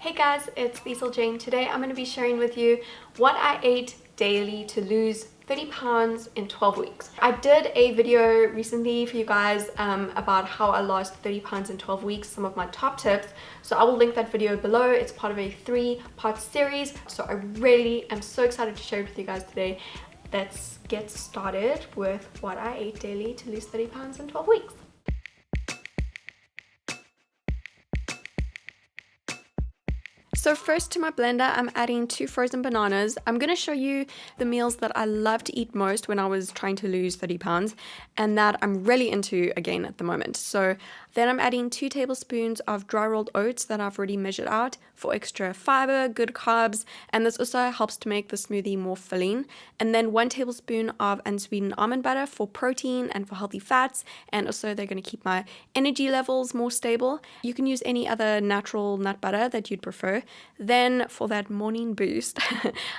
Hey guys, it's Liesl Jane. Today I'm going to be sharing with you what I ate daily to lose 30 pounds in 12 weeks. I did a video recently for you guys about how I lost 30 pounds in 12 weeks, some of my top tips. So I will link that video below. It's part of a 3-part series. So I really am so excited to share it with you guys today. Let's get started with what I ate daily to lose 30 pounds in 12 weeks. So first to my blender, I'm adding 2 frozen bananas. I'm going to show you the meals that I love to eat most when I was trying to lose 30 pounds and that I'm really into again at the moment. So then I'm adding 2 tablespoons of dry rolled oats that I've already measured out for extra fiber, good carbs, and this also helps to make the smoothie more filling. And then 1 tablespoon of unsweetened almond butter for protein and for healthy fats, and also they're going to keep my energy levels more stable. You can use any other natural nut butter that you'd prefer. Then for that morning boost,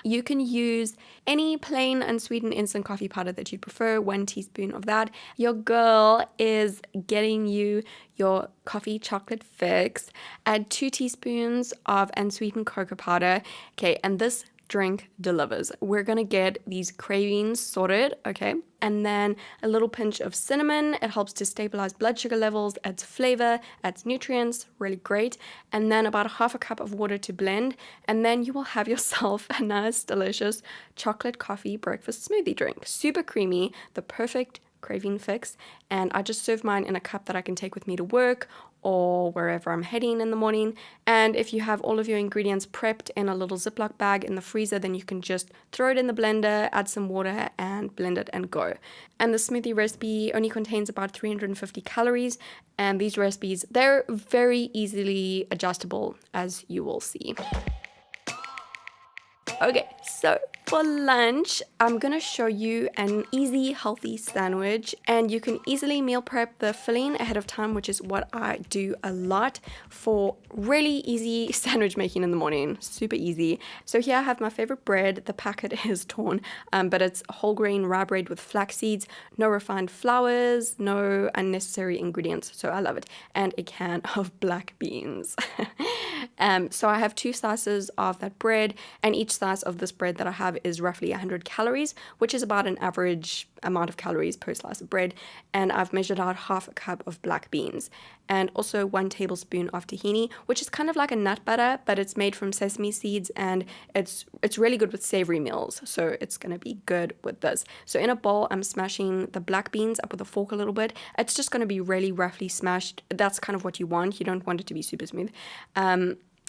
you can use any plain unsweetened instant coffee powder that you prefer, 1 teaspoon of that. Your girl is getting you your coffee chocolate fix. Add 2 teaspoons of unsweetened cocoa powder. Okay, and this drink delivers. We're gonna get these cravings sorted, okay? And then a little pinch of cinnamon. It helps to stabilize blood sugar levels, adds flavor, adds nutrients, really great. And then about 1/2 cup of water to blend. And then you will have yourself a nice, delicious chocolate coffee breakfast smoothie drink. Super creamy, the perfect craving fix. And I just serve mine in a cup that I can take with me to work or wherever I'm heading in the morning. And if you have all of your ingredients prepped in a little Ziploc bag in the freezer, then you can just throw it in the blender, add some water and blend it and go. And the smoothie recipe only contains about 350 calories, and these recipes, they're very easily adjustable, as you will see. Okay, so for lunch, I'm gonna show you an easy, healthy sandwich, and you can easily meal prep the filling ahead of time, which is what I do a lot for really easy sandwich making in the morning. Super easy. So here I have my favorite bread. The packet is torn, but it's whole grain rye bread with flax seeds, no refined flours, no unnecessary ingredients. So I love it. And a can of black beans. So I have 2 slices of that bread, and each slice of this bread that I have is roughly 100 calories, which is about an average amount of calories per slice of bread. And I've measured out 1/2 cup of black beans, and also 1 tablespoon of tahini, which is kind of like a nut butter, but it's made from sesame seeds, and it's really good with savory meals. So it's going to be good with this. So in a bowl, I'm smashing the black beans up with a fork a little bit. It's just going to be really roughly smashed. That's kind of what you want. You don't want it to be super smooth.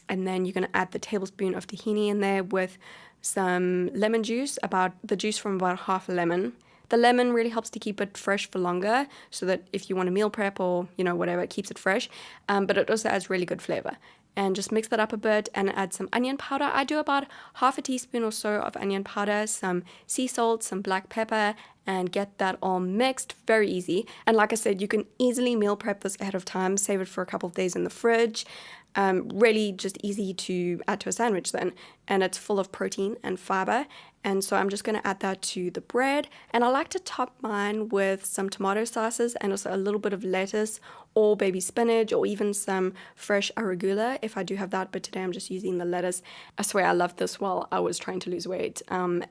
And then you're going to add the tablespoon of tahini in there with some lemon juice, about the juice from about 1/2 a lemon. The lemon really helps to keep it fresh for longer, so that if you want to meal prep or, whatever, it keeps it fresh. But it also adds really good flavor. And just mix that up a bit and add some onion powder. I do about 1/2 teaspoon or so of onion powder, some sea salt, some black pepper, and get that all mixed. Very easy. And like I said, you can easily meal prep this ahead of time, save it for a couple of days in the fridge. Really just easy to add to a sandwich then, and it's full of protein and fiber. And so I'm just going to add that to the bread, and I like to top mine with some tomato slices and also a little bit of lettuce or baby spinach or even some fresh arugula if I do have that, but today I'm just using the lettuce. I swear I loved this while I was trying to lose weight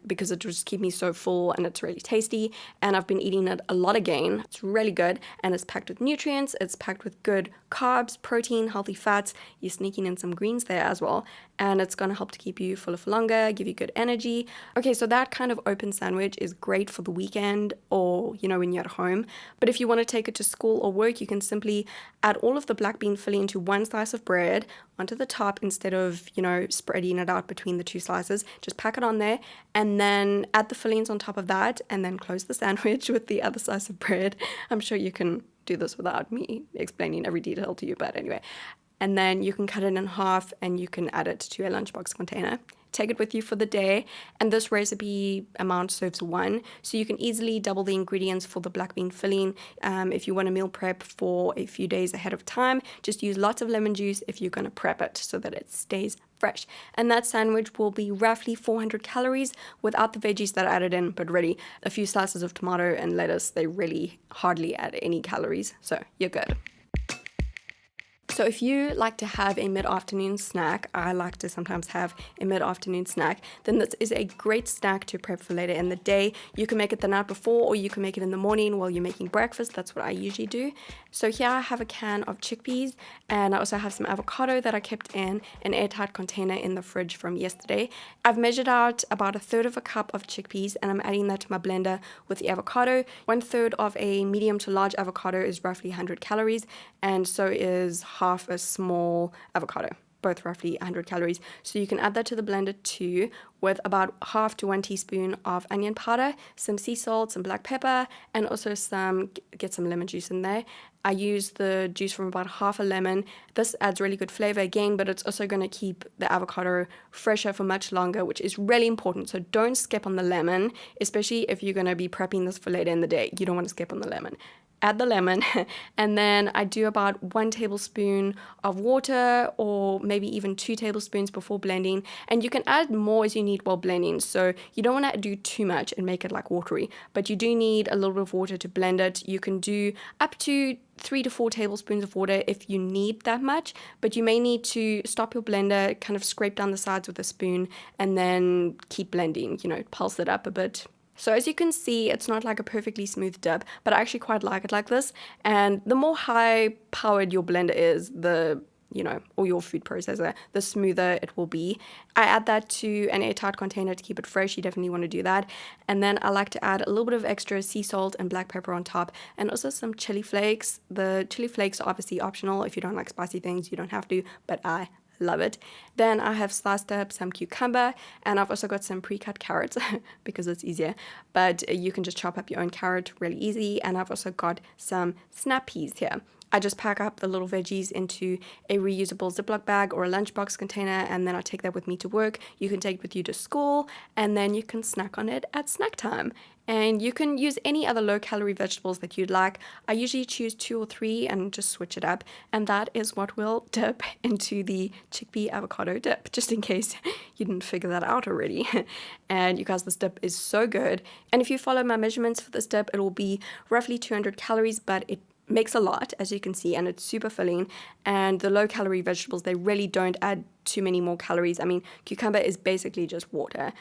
because it just keeps me so full and it's really tasty, and I've been eating it a lot again. It's really good, and it's packed with nutrients, it's packed with good carbs, protein, healthy fats. You're sneaking in some greens there as well, and it's going to help to keep you fuller for longer, give you good energy. Okay, so that kind of open sandwich is great for the weekend or, when you're at home. But if you want to take it to school or work, you can simply add all of the black bean filling into 1 slice of bread onto the top instead of, spreading it out between the 2 slices. Just pack it on there and then add the fillings on top of that, and then close the sandwich with the other slice of bread. I'm sure you can do this without me explaining every detail to you, but anyway. And then you can cut it in half and you can add it to a lunchbox container. Take it with you for the day, and this recipe amount serves 1, so you can easily double the ingredients for the black bean filling. If you want to meal prep for a few days ahead of time, just use lots of lemon juice if you're going to prep it so that it stays fresh. And that sandwich will be roughly 400 calories without the veggies that I added in, but really a few slices of tomato and lettuce, they really hardly add any calories, so you're good. So if you like to have a mid-afternoon snack, I like to sometimes have a mid-afternoon snack, then this is a great snack to prep for later in the day. You can make it the night before, or you can make it in the morning while you're making breakfast. That's what I usually do. So here I have a can of chickpeas, and I also have some avocado that I kept in an airtight container in the fridge from yesterday. I've measured out about 1/3 of a cup of chickpeas, and I'm adding that to my blender with the avocado. 1/3 of a medium to large avocado is roughly 100 calories, and so is half a small avocado, both roughly 100 calories. So you can add that to the blender too, with about 1/2 to 1 teaspoon of onion powder, some sea salt, some black pepper, and also get some lemon juice in there. I use the juice from about half a lemon. This adds really good flavor again, but it's also going to keep the avocado fresher for much longer, which is really important. So don't skip on the lemon, especially if you're going to be prepping this for later in the day. You don't want to skip on the lemon. Add the lemon, and then I do about 1 tablespoon of water, or maybe even 2 tablespoons before blending. And you can add more as you need while blending. So you don't want to do too much and make it like watery, but you do need a little bit of water to blend it. You can do up to 3 to 4 tablespoons of water if you need that much, but you may need to stop your blender, kind of scrape down the sides with a spoon, and then keep blending, pulse it up a bit. So as you can see, it's not like a perfectly smooth dip, but I actually quite like it like this. And the more high-powered your blender is, or your food processor, the smoother it will be. I add that to an airtight container to keep it fresh. You definitely want to do that. And then I like to add a little bit of extra sea salt and black pepper on top, and also some chili flakes. The chili flakes are obviously optional. If you don't like spicy things, you don't have to, but I love it. Then I have sliced up some cucumber, and I've also got some pre-cut carrots because it's easier, but you can just chop up your own carrot really easy. And I've also got some snap peas here. I just pack up the little veggies into a reusable Ziploc bag or a lunchbox container, and then I take that with me to work. You can take it with you to school, and then you can snack on it at snack time. And you can use any other low-calorie vegetables that you'd like. I usually choose 2 or 3 and just switch it up. And that is what we'll dip into the chickpea avocado dip, just in case you didn't figure that out already. And you guys, this dip is so good. And if you follow my measurements for this dip, it will be roughly 200 calories, but it makes a lot, as you can see, and it's super filling. And the low-calorie vegetables, they really don't add too many more calories. I mean, cucumber is basically just water.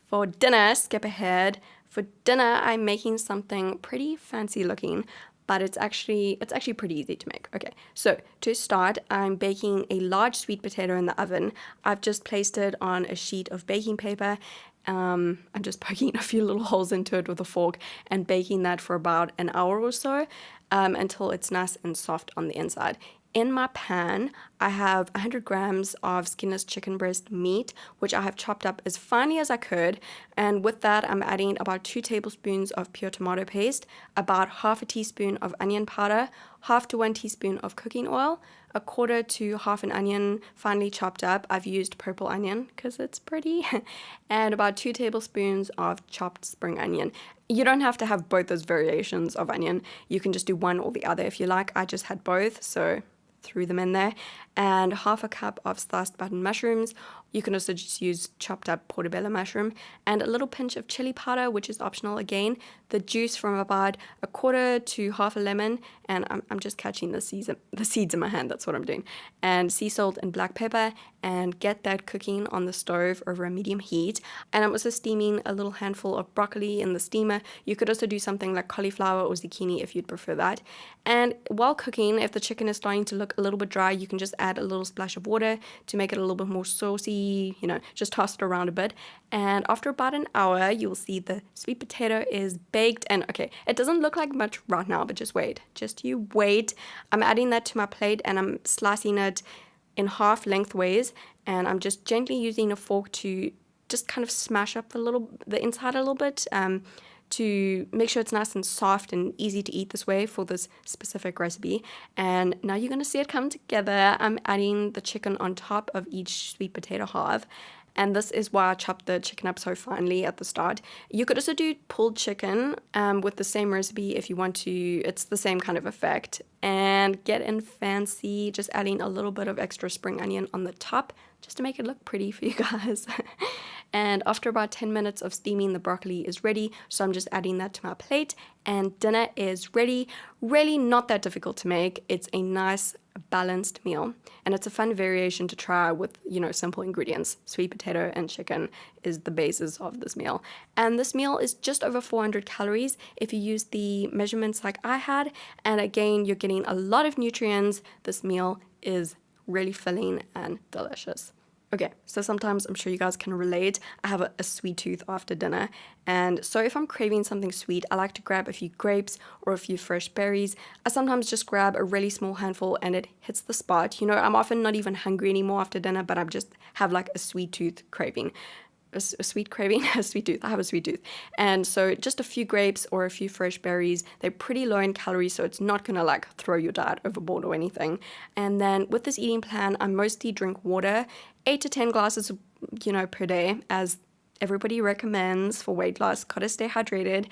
For dinner, skip ahead. For dinner, I'm making something pretty fancy looking, but it's actually pretty easy to make. Okay, so to start, I'm baking a large sweet potato in the oven. I've just placed it on a sheet of baking paper. I'm just poking a few little holes into it with a fork and baking that for about an hour or so, until it's nice and soft on the inside. In my pan, I have 100 grams of skinless chicken breast meat, which I have chopped up as finely as I could. And with that, I'm adding about 2 tablespoons of pure tomato paste, about 1/2 teaspoon of onion powder, 1/2 to 1 teaspoon of cooking oil, 1/4 to 1/2 an onion finely chopped up. I've used purple onion because it's pretty. And about 2 tablespoons of chopped spring onion. You don't have to have both those variations of onion. You can just do one or the other if you like. I just had both, so threw them in there. And 1/2 cup of sliced button mushrooms. You can also just use chopped up portobello mushroom, and a little pinch of chili powder, which is optional again. The juice from about 1/4 to 1/2 a lemon, and I'm just catching the seeds in my hand. That's what I'm doing. And sea salt and black pepper, and get that cooking on the stove over a medium heat. And I'm also steaming a little handful of broccoli in the steamer. You could also do something like cauliflower or zucchini if you'd prefer that. And while cooking, if the chicken is starting to look a little bit dry, you can just add a little splash of water to make it a little bit more saucy. Just toss it around a bit. And after about an hour, you'll see the sweet potato is baked. And okay, it doesn't look like much right now, but just wait. Just you wait. I'm adding that to my plate, and I'm slicing it in half lengthways, and I'm just gently using a fork to just kind of smash up the inside a little bit, to make sure it's nice and soft and easy to eat this way for this specific recipe. And now you're going to see it come together. I'm adding the chicken on top of each sweet potato half. And this is why I chopped the chicken up so finely at the start. You could also do pulled chicken with the same recipe if you want to. It's the same kind of effect. And get in fancy, just adding a little bit of extra spring onion on the top, just to make it look pretty for you guys. And after about 10 minutes of steaming, the broccoli is ready. So I'm just adding that to my plate, and dinner is ready. Really not that difficult to make. It's a nice, a balanced meal. And it's a fun variation to try with, simple ingredients. Sweet potato and chicken is the basis of this meal. And this meal is just over 400 calories if you use the measurements like I had. And again, you're getting a lot of nutrients. This meal is really filling and delicious. Okay, so sometimes I'm sure you guys can relate. I have a sweet tooth after dinner. And so if I'm craving something sweet, I like to grab a few grapes or a few fresh berries. I sometimes just grab a really small handful and it hits the spot. I'm often not even hungry anymore after dinner, but I just have like a sweet tooth craving. A sweet craving, a sweet tooth. I have a sweet tooth. And so just a few grapes or a few fresh berries, they're pretty low in calories, so it's not gonna like throw your diet overboard or anything. And then with this eating plan, I mostly drink water, 8 to 10 glasses, per day, as everybody recommends for weight loss. Gotta stay hydrated.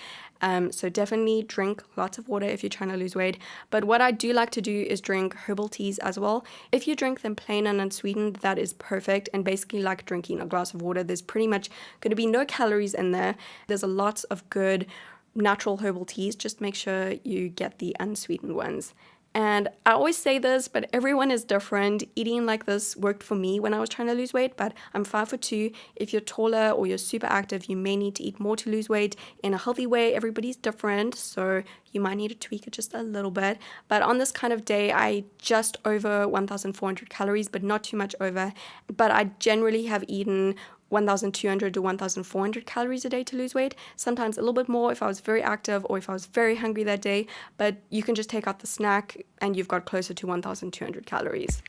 So definitely drink lots of water if you're trying to lose weight. But what I do like to do is drink herbal teas as well. If you drink them plain and unsweetened, that is perfect. And basically like drinking a glass of water, there's pretty much going to be no calories in there. There's a lot of good natural herbal teas. Just make sure you get the unsweetened ones. And I always say this, but everyone is different. Eating like this worked for me when I was trying to lose weight, but I'm 5'2". If you're taller or you're super active, you may need to eat more to lose weight in a healthy way. Everybody's different, so you might need to tweak it just a little bit. But on this kind of day, I just over 1,400 calories, but not too much over. But I generally have eaten 1,200 to 1,400 calories a day to lose weight, sometimes a little bit more if I was very active or if I was very hungry that day, but you can just take out the snack and you've got closer to 1,200 calories.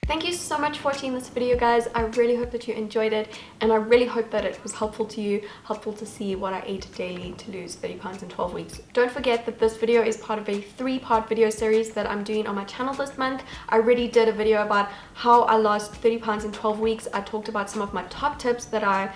Thank you so much for watching this video, guys. I really hope that you enjoyed it, and I really hope that it was helpful to you, helpful to see what I ate daily to lose 30 pounds in 12 weeks. Don't forget that this video is part of a 3-part video series that I'm doing on my channel this month. I already did a video about how I lost 30 pounds in 12 weeks. I talked about some of my top tips that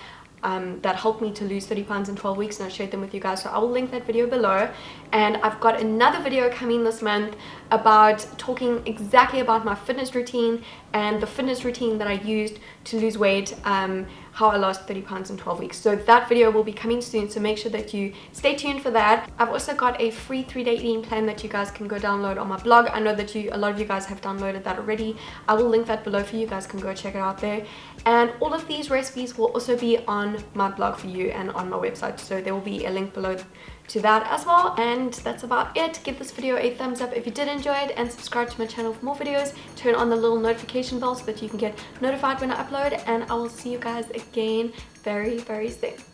that helped me to lose 30 pounds in 12 weeks, and I shared them with you guys, so I will link that video below. And I've got another video coming this month about talking exactly about my fitness routine and the fitness routine that I used to lose weight, how I lost 30 pounds in 12 weeks. So that video will be coming soon, so make sure that you stay tuned for that. I've also got a free 3-day eating plan that you guys can go download on my blog. I know that a lot of you guys have downloaded that already. I will link that below for you. You guys can go check it out there. And all of these recipes will also be on my blog for you and on my website, so there will be a link below to that as well. And that's about it. Give this video a thumbs up if you did enjoy it, and subscribe to my channel for more videos. Turn on the little notification bell so that you can get notified when I upload, and I will see you guys again very, very soon.